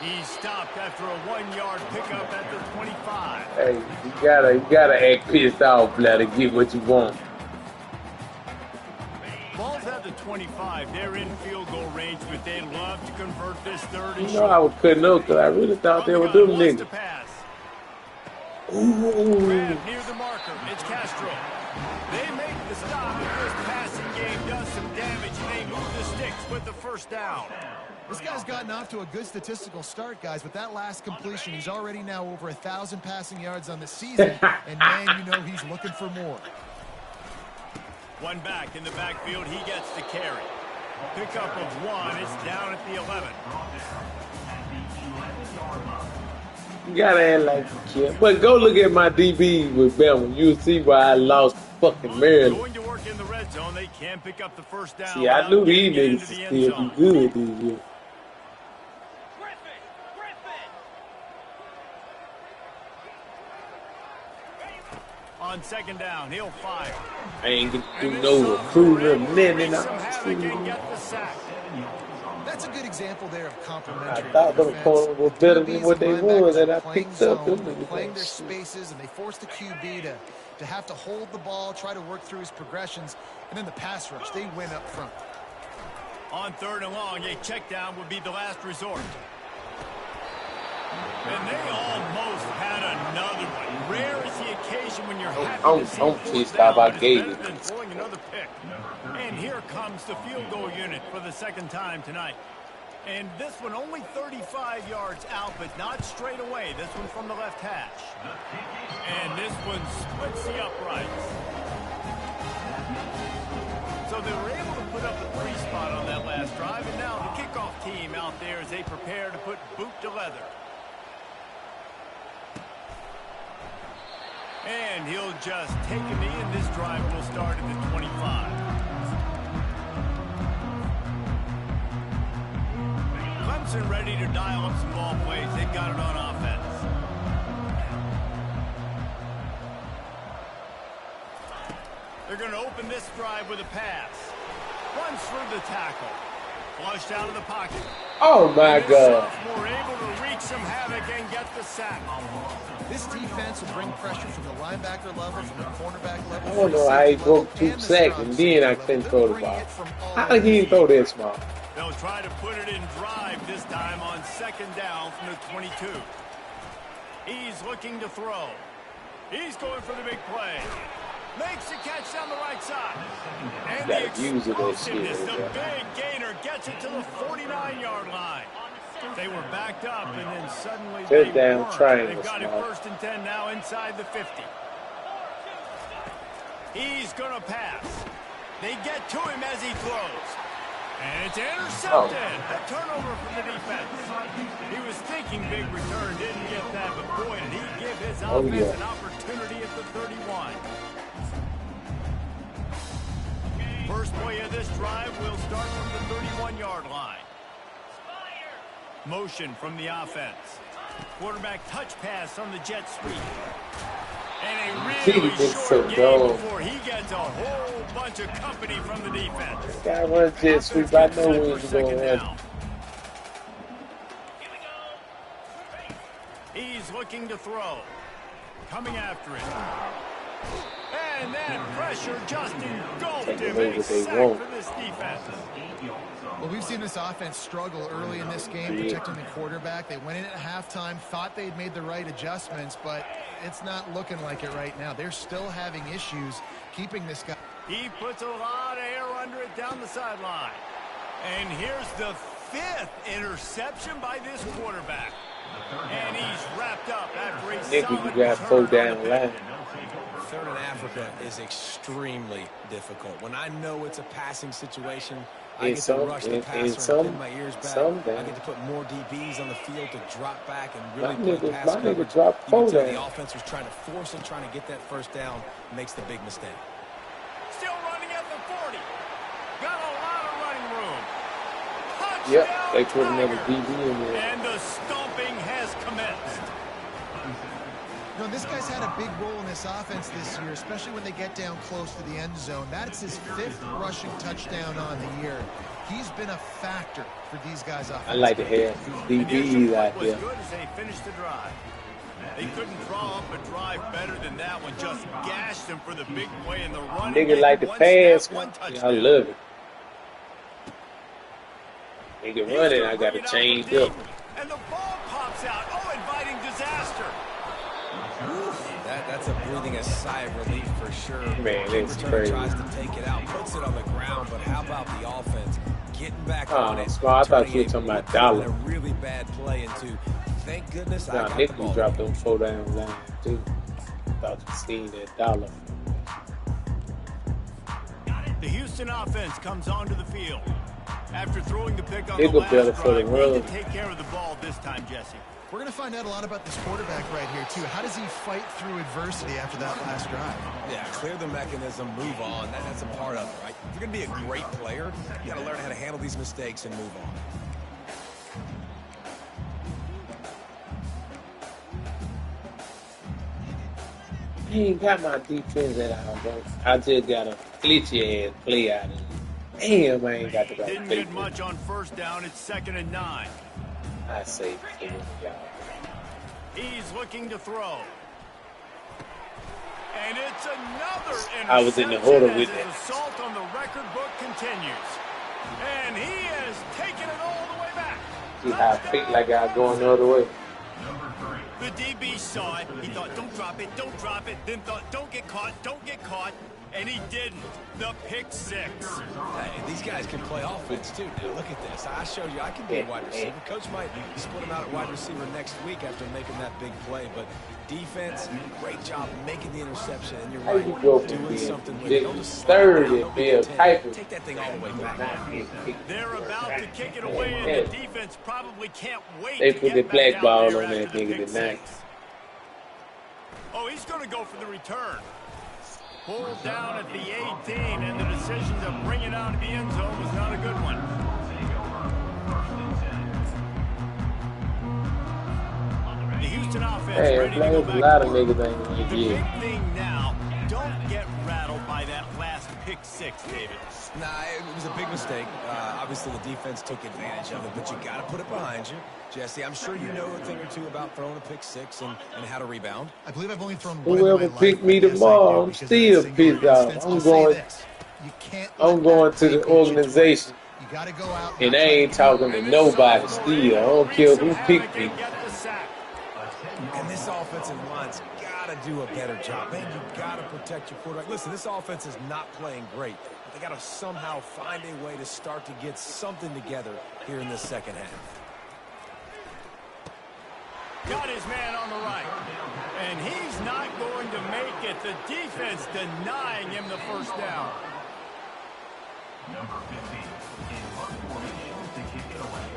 [SPEAKER 1] He stopped after a 1-yard pickup at the 25.
[SPEAKER 4] Hey, you gotta act pissed off, Blair, to get what you want.
[SPEAKER 1] Ball's at the 25. They're in field goal range, but they'd love to convert this 3rd and
[SPEAKER 4] You know I
[SPEAKER 1] short.
[SPEAKER 4] was cutting up because I really thought they were
[SPEAKER 1] On the gun,
[SPEAKER 4] them
[SPEAKER 1] wants to
[SPEAKER 4] niggas.
[SPEAKER 1] pass.
[SPEAKER 4] Ooh.
[SPEAKER 1] Grab near the marker. It's Castro. They make the stop, and this passing game does some damage, and they move the sticks with the 1st down.
[SPEAKER 2] This guy's gotten off to a good statistical start, guys. With that last completion, he's already now over 1,000 passing yards on the season. And, man, you know he's looking for more.
[SPEAKER 1] One back in the backfield. He gets the carry. Pickup of 1. It's down at the 11.
[SPEAKER 4] You gotta act like you care. But go look at my DB with Bama. You'll see why I lost fucking Maryland.
[SPEAKER 1] Going to work in the red zone. They can pick up the 1st down.
[SPEAKER 4] See, I
[SPEAKER 1] without
[SPEAKER 4] knew
[SPEAKER 1] getting
[SPEAKER 4] these
[SPEAKER 1] it
[SPEAKER 4] niggas
[SPEAKER 1] into
[SPEAKER 4] would
[SPEAKER 1] the end
[SPEAKER 4] still
[SPEAKER 1] zone.
[SPEAKER 4] be good this year.
[SPEAKER 1] On 2nd down, he'll fire.
[SPEAKER 4] I ain't gonna do
[SPEAKER 1] And
[SPEAKER 4] no
[SPEAKER 1] this
[SPEAKER 4] recruiting or
[SPEAKER 1] able to
[SPEAKER 4] nothing.
[SPEAKER 1] wreak some havoc and
[SPEAKER 4] I
[SPEAKER 1] get the sack.
[SPEAKER 2] That's a good example there of complementary.
[SPEAKER 4] thought them
[SPEAKER 2] defense.
[SPEAKER 4] corners were better than
[SPEAKER 2] QBs
[SPEAKER 4] what they
[SPEAKER 2] and linebackers
[SPEAKER 4] was, and
[SPEAKER 2] are
[SPEAKER 4] I
[SPEAKER 2] playing
[SPEAKER 4] picked up them
[SPEAKER 2] zone,
[SPEAKER 4] niggas.
[SPEAKER 2] playing their spaces, and they force the QB to have to hold the ball, try to work through his progressions, and then the pass rush, they win up front.
[SPEAKER 1] On 3rd and long, a check down would be the last resort. And they almost had another one. Rare is the occasion when you're happy
[SPEAKER 4] I'm
[SPEAKER 1] to see
[SPEAKER 4] pissed
[SPEAKER 1] fourth
[SPEAKER 4] off I
[SPEAKER 1] down, but
[SPEAKER 4] gave
[SPEAKER 1] it's
[SPEAKER 4] it.
[SPEAKER 1] better than throwing another pick. And here comes the field goal unit for the 2nd time tonight. And this one only 35 yards out, but not straight away. This one from the left hash. And this one splits the uprights. So they were able to put up a 3 spot on that last drive, and now the kickoff team out there as they prepare to put boot to leather. And he'll just take a knee, and this drive will start at the 25. Clemson ready to dial up some ball plays. They've got it on offense. They're going to open this drive with a pass. Runs through the tackle. Flushed out of the pocket.
[SPEAKER 4] Oh my God.
[SPEAKER 1] Sophomore able to wreak some havoc and get the sack.
[SPEAKER 2] This defense will bring pressure from the linebacker level, from the cornerback level.
[SPEAKER 4] I don't know how he broke 2 sacks and then I couldn't throw the ball. How did he throw that small?
[SPEAKER 1] They'll try to put it in drive this time on second down from the 22. He's looking to throw. He's going for the big play. Makes the catch down the right side. And the explosiveness, the big gainer gets it to the 49-yard line. They were backed up, and then suddenly they weren't. They've got it 1st and 10 now inside the 50. He's going to pass. They get to him as he throws. And it's intercepted. A turnover from the defense. He was thinking big return, didn't get that, but boy, did he give his offense an opportunity at the 31. First play of this drive will start from the 31-yard line. Motion from the offense. Quarterback touch pass on the jet sweep. And a really short game before he gets a whole bunch of company from the defense.
[SPEAKER 4] Guy runs jet sweep. I know where he's going to.
[SPEAKER 1] He's looking to throw. Coming after it. And then pressure just engulfed him. A sack for this defense.
[SPEAKER 2] Well, we've seen this offense struggle early in this game, protecting the quarterback. They went in at halftime, thought they'd made the right adjustments, but it's not looking like it right now. They're still having issues keeping this guy.
[SPEAKER 1] He puts a lot of air under it down the sideline. And here's the 5th interception by this quarterback. And he's wrapped up after a solid
[SPEAKER 4] got 4 down line.
[SPEAKER 3] Third in Africa is extremely difficult. When I know it's a passing situation, I get to rush the passer and pin my ears back. I get to put more DBs on the field to drop back and really play pass coverage. You can tell the offense was trying to force it, trying to get that first down, makes the big mistake.
[SPEAKER 1] Still running at the 40. Got a lot of running room. Touchdown.
[SPEAKER 4] Yep, they put another DB in there.
[SPEAKER 1] And the stomping has commenced.
[SPEAKER 2] You know, this guy's had a big role in this offense this year, especially when they get down close to the end zone. That's his 5th rushing touchdown on the year. He's been a factor for these guys offensively.
[SPEAKER 4] I like to have DBs out there.
[SPEAKER 1] Good as they finished the drive. They couldn't draw up a drive better than that one. Just gashed him for the big play in the run.
[SPEAKER 4] Nigga like to pass. I love it. Nigga running, I got to change up.
[SPEAKER 1] And the ball pops out. Oh, inviting disaster.
[SPEAKER 3] That's a breathing a sigh of relief for sure.
[SPEAKER 4] Man, it's
[SPEAKER 3] Return
[SPEAKER 4] crazy.
[SPEAKER 3] Tries to take it out, puts it on the ground, but how about the offense getting back on it?
[SPEAKER 4] I thought you were talking about Dollar.
[SPEAKER 3] A really bad play into. Thank goodness I got
[SPEAKER 4] Nick,
[SPEAKER 3] the ball.
[SPEAKER 4] you dropped them 4 down line too. Thought you seen that Dollar.
[SPEAKER 1] The Houston offense comes onto the field. After throwing the pick on
[SPEAKER 4] They
[SPEAKER 1] the
[SPEAKER 4] go
[SPEAKER 1] last
[SPEAKER 4] better for the
[SPEAKER 1] drive,
[SPEAKER 4] run.
[SPEAKER 1] need to take care of the ball this time, Jesse.
[SPEAKER 2] We're going to find out a lot about this quarterback right here, too. How does he fight through adversity after that last drive?
[SPEAKER 3] Yeah, clear the mechanism, move on. That's a part of it, right? If you're going to be a great player, you got to learn how to handle these mistakes and move on.
[SPEAKER 4] I ain't got my defense at all, bro. I just got a glitchy ass play out of it. Damn, I ain't got the right
[SPEAKER 1] Didn't
[SPEAKER 4] play.
[SPEAKER 1] get much on first down. It's 2nd and 9.
[SPEAKER 4] I say, y'all.
[SPEAKER 1] He's looking to throw. And it's another interception.
[SPEAKER 4] I was in the huddle with
[SPEAKER 1] as
[SPEAKER 4] that.
[SPEAKER 1] his assault on the record book continues. And he has taken it all the way back.
[SPEAKER 4] See how I pick like I going the other way.
[SPEAKER 1] The DB saw it. He thought, don't drop it, don't drop it. Then thought, don't get caught, don't get caught. And he didn't. The pick 6.
[SPEAKER 3] Hey, these guys can play offense too. Now look at this. I showed you I can be a wide receiver. Coach might split him out at wide receiver next week after making that big play. But defense, great job making the interception. And you're
[SPEAKER 4] How
[SPEAKER 3] right,
[SPEAKER 4] you go from
[SPEAKER 3] doing
[SPEAKER 4] being
[SPEAKER 3] something with it. Don't just
[SPEAKER 4] third
[SPEAKER 3] slow it
[SPEAKER 4] and
[SPEAKER 3] down,
[SPEAKER 4] be
[SPEAKER 3] don't
[SPEAKER 4] a
[SPEAKER 3] get
[SPEAKER 4] Piper?
[SPEAKER 3] Take that thing all the way back.
[SPEAKER 1] They're about to kick it away, and the defense probably can't wait
[SPEAKER 4] They
[SPEAKER 1] to
[SPEAKER 4] put
[SPEAKER 1] get
[SPEAKER 4] the
[SPEAKER 1] back
[SPEAKER 4] black
[SPEAKER 1] down
[SPEAKER 4] ball
[SPEAKER 1] there
[SPEAKER 4] on that
[SPEAKER 1] after the
[SPEAKER 4] nigga
[SPEAKER 1] pick
[SPEAKER 4] tonight.
[SPEAKER 1] 6. Oh, he's going to go for the return. Pulled down at the 18, and the decision to bring it out of the end zone was not a good one. The Houston offense
[SPEAKER 4] Hey,
[SPEAKER 1] ready to go
[SPEAKER 4] there's a
[SPEAKER 1] back
[SPEAKER 4] lot
[SPEAKER 1] to
[SPEAKER 4] of
[SPEAKER 1] work.
[SPEAKER 4] niggas ain't gonna
[SPEAKER 1] The
[SPEAKER 4] get.
[SPEAKER 1] big thing now, don't get rattled rattled by that last pick six, David?
[SPEAKER 3] Nah, it was a big mistake. Obviously, the defense took advantage of it, but you got to put it behind you. Jesse, I'm sure you know a thing or two about throwing a pick six and how to rebound.
[SPEAKER 2] I believe I've only thrown one
[SPEAKER 4] Whoever
[SPEAKER 2] in my
[SPEAKER 4] picked
[SPEAKER 2] life,
[SPEAKER 4] me
[SPEAKER 2] but yes, I
[SPEAKER 4] tomorrow,
[SPEAKER 2] do,
[SPEAKER 4] I'm
[SPEAKER 2] because
[SPEAKER 4] still
[SPEAKER 2] of that single
[SPEAKER 4] pissed off.
[SPEAKER 2] instance.
[SPEAKER 4] I'm
[SPEAKER 2] I'll say
[SPEAKER 4] going.
[SPEAKER 2] this. You can't
[SPEAKER 4] I'm
[SPEAKER 2] let
[SPEAKER 4] going
[SPEAKER 2] that
[SPEAKER 4] to the
[SPEAKER 2] take you
[SPEAKER 4] organization,
[SPEAKER 2] You got to go out
[SPEAKER 4] and I
[SPEAKER 2] try to
[SPEAKER 4] ain't
[SPEAKER 2] get
[SPEAKER 4] talking to
[SPEAKER 1] And this
[SPEAKER 4] nobody.
[SPEAKER 1] sophomore
[SPEAKER 4] Still, I
[SPEAKER 1] will
[SPEAKER 4] don't
[SPEAKER 1] wreak
[SPEAKER 4] care
[SPEAKER 1] some
[SPEAKER 4] who
[SPEAKER 1] havoc
[SPEAKER 4] picked me.
[SPEAKER 1] and get the sack.
[SPEAKER 3] And this offensive line's got to do a better job. Man, you got to protect your quarterback. Listen, this offense is not playing great. They got to somehow find a way to start to get something together here in this second half.
[SPEAKER 1] Got his man on the right. And he's not going to make it. The defense denying him the first down.
[SPEAKER 5] Number 15 in one formation to kick it away.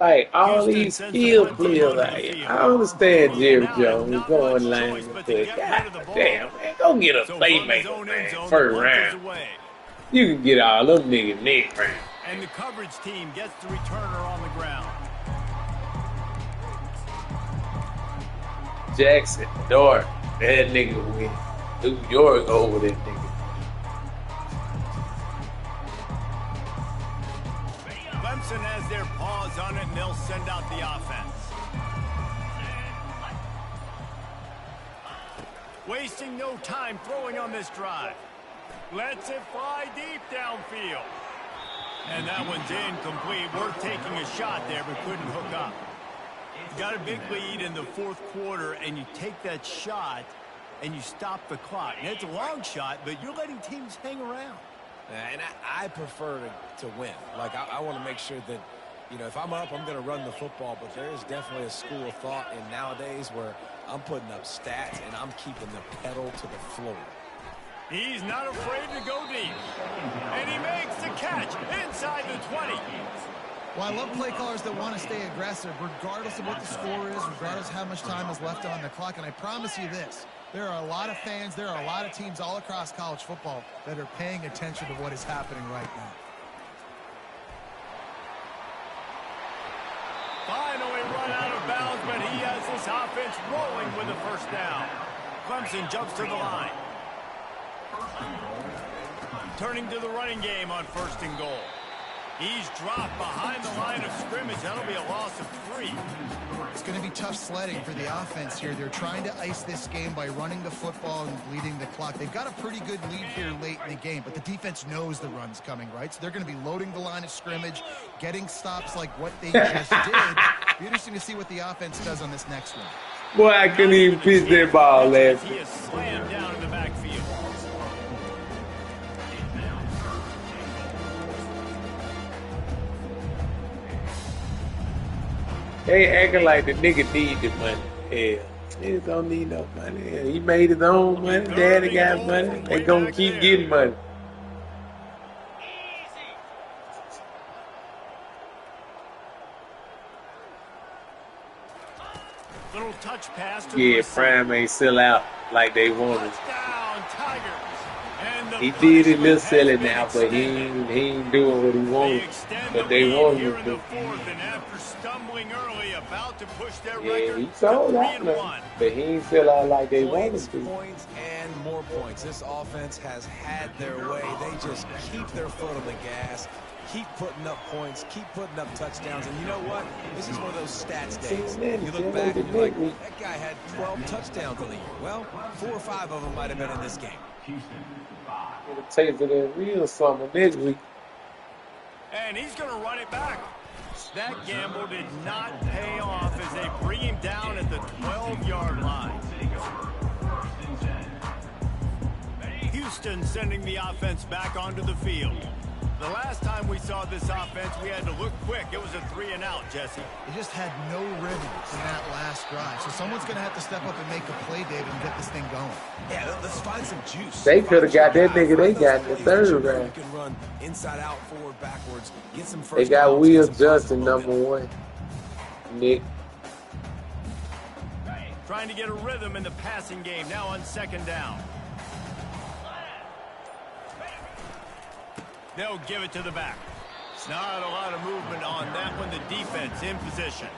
[SPEAKER 4] Like all
[SPEAKER 1] Houston
[SPEAKER 4] these
[SPEAKER 1] sends the
[SPEAKER 4] skill
[SPEAKER 1] punt team
[SPEAKER 4] players,
[SPEAKER 1] onto the
[SPEAKER 4] like,
[SPEAKER 1] field.
[SPEAKER 4] I understand Jerry
[SPEAKER 1] Now,
[SPEAKER 4] Jones
[SPEAKER 1] not
[SPEAKER 4] going
[SPEAKER 1] much
[SPEAKER 4] line,
[SPEAKER 1] choice
[SPEAKER 4] but
[SPEAKER 1] but to get rid of the
[SPEAKER 4] God
[SPEAKER 1] ball.
[SPEAKER 4] damn, man, go get a
[SPEAKER 1] So from his
[SPEAKER 4] playmaker,
[SPEAKER 1] own end
[SPEAKER 4] man.
[SPEAKER 1] zone, the
[SPEAKER 4] First
[SPEAKER 1] punt is
[SPEAKER 4] round,
[SPEAKER 1] away.
[SPEAKER 4] you can get all them niggas next round.
[SPEAKER 1] And the coverage team gets the returner on the ground.
[SPEAKER 4] Jackson, Dart, that nigga win. New York over that nigga.
[SPEAKER 1] Clemson has their paws on it, and they'll send out the offense. Wasting no time throwing on this drive. Lets it fly deep downfield. And that one's incomplete. Worth taking a shot there, but couldn't hook up. You got a big lead in the fourth quarter, and you take that shot, and you stop the clock. And it's a long shot, but you're letting teams hang around.
[SPEAKER 3] And I prefer to win. Like, I want to make sure that, you know, if I'm up, I'm going to run the football. But there is definitely a school of thought in nowadays where I'm putting up stats and I'm keeping the pedal to the floor.
[SPEAKER 1] He's not afraid to go deep. And he makes the catch inside the 20.
[SPEAKER 2] Well, I love play callers that want to stay aggressive, regardless of what the score is, regardless of how much time is left on the clock. And I promise you this, there are a lot of fans, there are a lot of teams all across college football that are paying attention to what is happening right now.
[SPEAKER 1] Finally run out of bounds, but he has this offense rolling with the first down. Clemson jumps to the line. Turning to the running game on first and goal. He's dropped behind the line of scrimmage. That'll be a loss of 3.
[SPEAKER 2] It's going to be tough sledding for the offense here. They're trying to ice this game by running the football and bleeding the clock. They've got a pretty good lead here late in the game, but the defense knows the run's coming, right? So they're going to be loading the line of scrimmage, getting stops like what they just did. Be interesting to see what the offense does on this next one.
[SPEAKER 4] Boy, I couldn't even pitch that ball last
[SPEAKER 1] He
[SPEAKER 4] week.
[SPEAKER 1] is slammed down in the backfield.
[SPEAKER 4] They acting like the nigga need the money. Hell, niggas don't need no money. Hell, he made his own money. Daddy got money. They gonna keep getting money.
[SPEAKER 1] Little touch pass to the
[SPEAKER 4] Yeah,
[SPEAKER 1] receiver.
[SPEAKER 4] Prime ain't sell out like they wanted.
[SPEAKER 1] Touchdown, Tigers. And the
[SPEAKER 4] He did it, little
[SPEAKER 1] punishment
[SPEAKER 4] silly
[SPEAKER 1] has been
[SPEAKER 4] now, but
[SPEAKER 1] extended.
[SPEAKER 4] he ain't doing what he
[SPEAKER 1] They
[SPEAKER 4] wanted.
[SPEAKER 1] extend
[SPEAKER 4] But
[SPEAKER 1] the
[SPEAKER 4] they
[SPEAKER 1] lead
[SPEAKER 4] wanted
[SPEAKER 1] here
[SPEAKER 4] him
[SPEAKER 1] in
[SPEAKER 4] to.
[SPEAKER 1] the fourth, and after stumbling early, about to push their
[SPEAKER 4] Yeah,
[SPEAKER 1] record
[SPEAKER 4] he
[SPEAKER 1] to
[SPEAKER 4] sold out,
[SPEAKER 1] 3-1.
[SPEAKER 4] man. But he ain't sell out like they wanted
[SPEAKER 3] Points,
[SPEAKER 4] to.
[SPEAKER 3] points, and more points. This offense has had their way. They just keep their foot on the gas, keep putting up points, keep putting up touchdowns. And you know what? This is one of those stats days. You look back and you're like, that guy had 12 touchdowns in the year. Well, 4 or 5 of them might have been in this game.
[SPEAKER 4] Get a taste of that real summer next week.
[SPEAKER 1] And he's going to run it back. That gamble did not pay off as they bring him down at the 12-yard line. Houston sending the offense back onto the field. The last time we saw this offense, we had to look quick. It was a 3-and-out, Jesse.
[SPEAKER 2] They just had no rhythm in that last drive. So someone's going to have to step up and make a play, David, and get this thing going.
[SPEAKER 3] Yeah, let's find some juice.
[SPEAKER 4] They coulda got that nigga they got in the third
[SPEAKER 3] You
[SPEAKER 4] round.
[SPEAKER 3] can run inside out, forward, backwards, get some first
[SPEAKER 4] They got
[SPEAKER 3] downs,
[SPEAKER 4] Will
[SPEAKER 3] get some
[SPEAKER 4] Justin,
[SPEAKER 3] positive
[SPEAKER 4] number
[SPEAKER 3] momentum.
[SPEAKER 4] 1. Nick.
[SPEAKER 1] Trying to get a rhythm in the passing game now on second down. They'll give it to the back. Not a lot of movement on that one. The defense in position.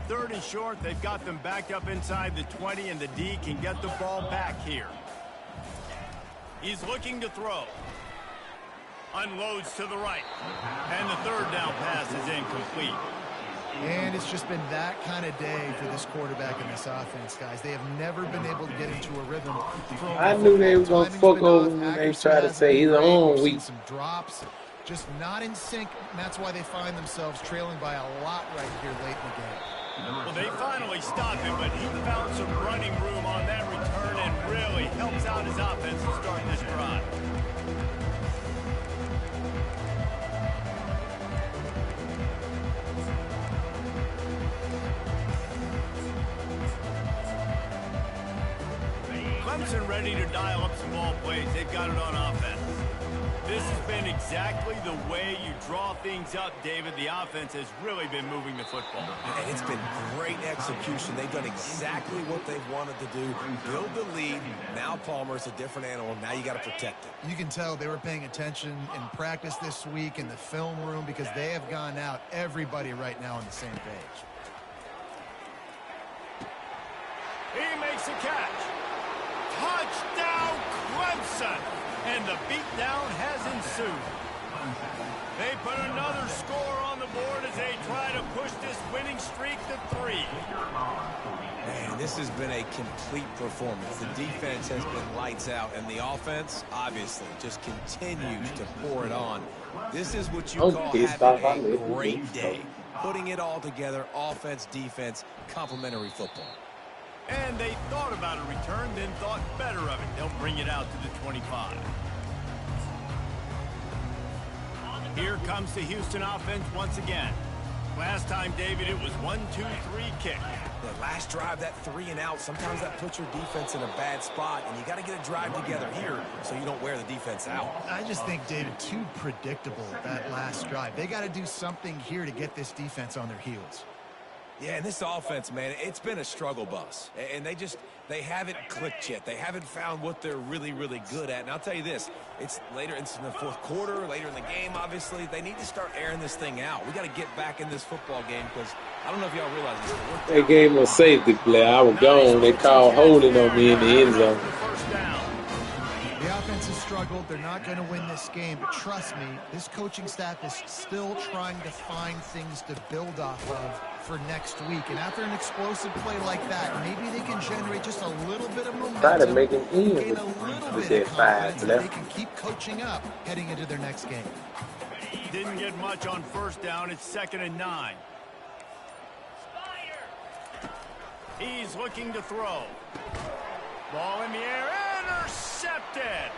[SPEAKER 1] Third and short, they've got them backed up inside the 20, and the D can get the ball back here. He's looking to throw. Unloads to the right. And the third down pass is incomplete.
[SPEAKER 2] And it's just been that kind of day for this quarterback in this offense, guys. They have never been able to get into a rhythm.
[SPEAKER 4] I knew they were going to fuck over him when they tried to say he's on week.
[SPEAKER 2] Some drops, just not in sync, and that's why they find themselves trailing by a lot right here late in the game.
[SPEAKER 1] Well, they finally stopped him, but he found some running room on that return and really helps out his offense to start this drive. Clemson ready to dial up some ball plays. They've got it on offense. This has been exactly the way you draw things up, David. The offense has really been moving the football.
[SPEAKER 3] And it's been great execution. They've done exactly what they've wanted to do. Build the lead. Now Palmer's a different animal. Now you got to protect it.
[SPEAKER 2] You can tell they were paying attention in practice this week in the film room because they have gone out, everybody right now on the same page.
[SPEAKER 1] He makes a catch. Touchdown, Clemson! And the beatdown has ensued. They put another score on the board as they try to push this winning streak to 3.
[SPEAKER 3] Man, this has been a complete performance. The defense has been lights out, and the offense, obviously, just continues to pour it on. This is what you call having a great day. Putting it all together, offense, defense, complementary football.
[SPEAKER 1] And they thought about a return, then thought better of it. They'll bring it out to the 25. Here comes the Houston offense once again. Last time, David, it was 1-2-3 kick.
[SPEAKER 3] The last drive, that 3 and out, sometimes that puts your defense in a bad spot, and you got to get a drive together here so you don't wear the defense out.
[SPEAKER 2] I just think, David, too predictable that last drive. They got to do something here to get this defense on their heels.
[SPEAKER 3] Yeah, and this offense, man, it's been a struggle bus. And they haven't clicked yet. They haven't found what they're really, really good at. And I'll tell you this, it's in the fourth quarter, later in the game, obviously. They need to start airing this thing out. We got to get back in this football game because I don't know if y'all realize this.
[SPEAKER 4] They gave him a safety play. I was gone. They called holding on me in the end zone.
[SPEAKER 2] The offense has struggled. They're not going to win this game. But trust me, this coaching staff is still trying to find things to build off of for next week. And after an explosive play like that, maybe they can generate just a little bit of momentum.
[SPEAKER 4] Try to make him in
[SPEAKER 2] gain a little bit of confidence, and they can keep coaching up heading into their next game.
[SPEAKER 1] Didn't get much on first down. It's 2nd and 9. He's looking to throw. Ball in the air. Intercepted.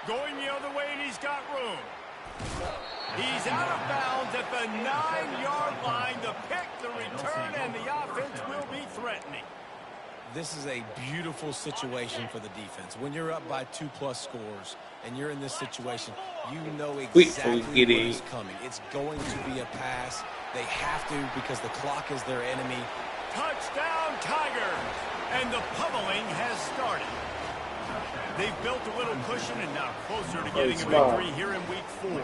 [SPEAKER 1] Going the other way, and he's got room. He's out of bounds at the 9-yard line. The pick, the return, and the offense will be threatening.
[SPEAKER 3] This is a beautiful situation for the defense. When you're up by 2+ scores and you're in this situation, you know exactly what is coming. It's going to be a pass. They have to because the clock is their enemy.
[SPEAKER 1] Touchdown, Tigers! And the pummeling has started. They've built a little cushion and now closer to getting a victory here in week 4.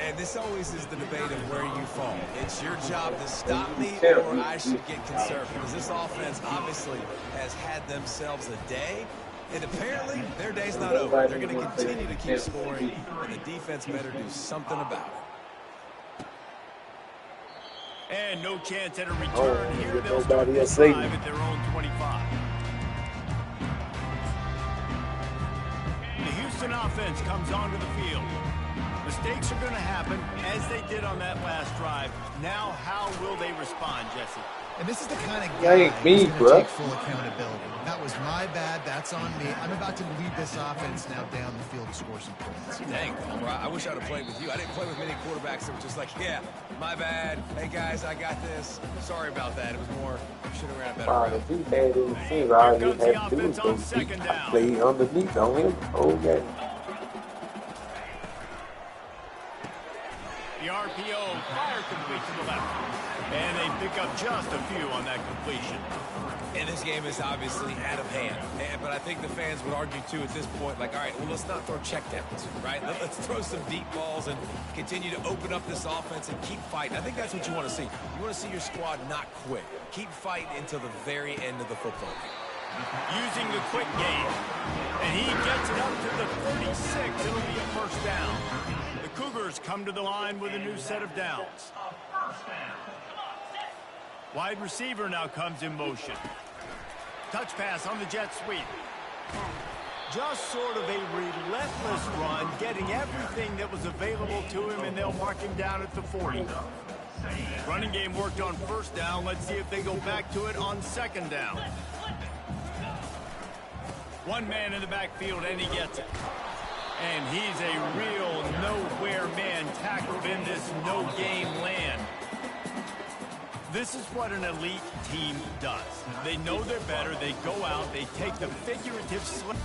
[SPEAKER 3] And this always is the debate of where you fall. It's your job to stop me or I should get conservative. Because this offense obviously has had themselves a day. And apparently their day's not over. They're going to continue to keep scoring. And the defense better do something about it.
[SPEAKER 1] And no chance at a return here. They'll start this drive at their own 25. The Houston offense comes onto the field. Mistakes are going to happen, as they did on that last drive. Now, how will they respond, Jesse?
[SPEAKER 2] And this is the kind of guy who's going to take full accountability. That was my bad. That's on me. I'm about to lead this offense now down the field to score some points.
[SPEAKER 3] Dang, I wish I would have played with you. I didn't play with many quarterbacks that were just like, yeah, my bad. Hey, guys, I got this. Sorry about that. It was more, should have ran a better route.
[SPEAKER 4] If he had anything, all he had to do was play underneath on him. Okay.
[SPEAKER 1] The RPO fire complete to the left. And they pick up just a few on that completion.
[SPEAKER 3] And this game is obviously out of hand. But I I think the fans would argue, too, at this point, like, all right, well, let's not throw checkdowns, right? Let's throw some deep balls and continue to open up this offense and keep fighting. I think that's what you want to see. You want to see your squad not quit. Keep fighting until the very end of the football game.
[SPEAKER 1] Using the quick game. And he gets it up to the 36. It'll be a first down. The Cougars come to the line with a new set of downs. Wide receiver now comes in motion. Touch pass on the jet sweep. Just sort of a relentless run, getting everything that was available to him, and they'll mark him down at the 40. Running game worked on first down. Let's see if they go back to it on second down. One man in the backfield, and he gets it. And he's a real nowhere man tackled in this no-game land. This is what an elite team does. They know they're better. They go out. They take the figurative slip.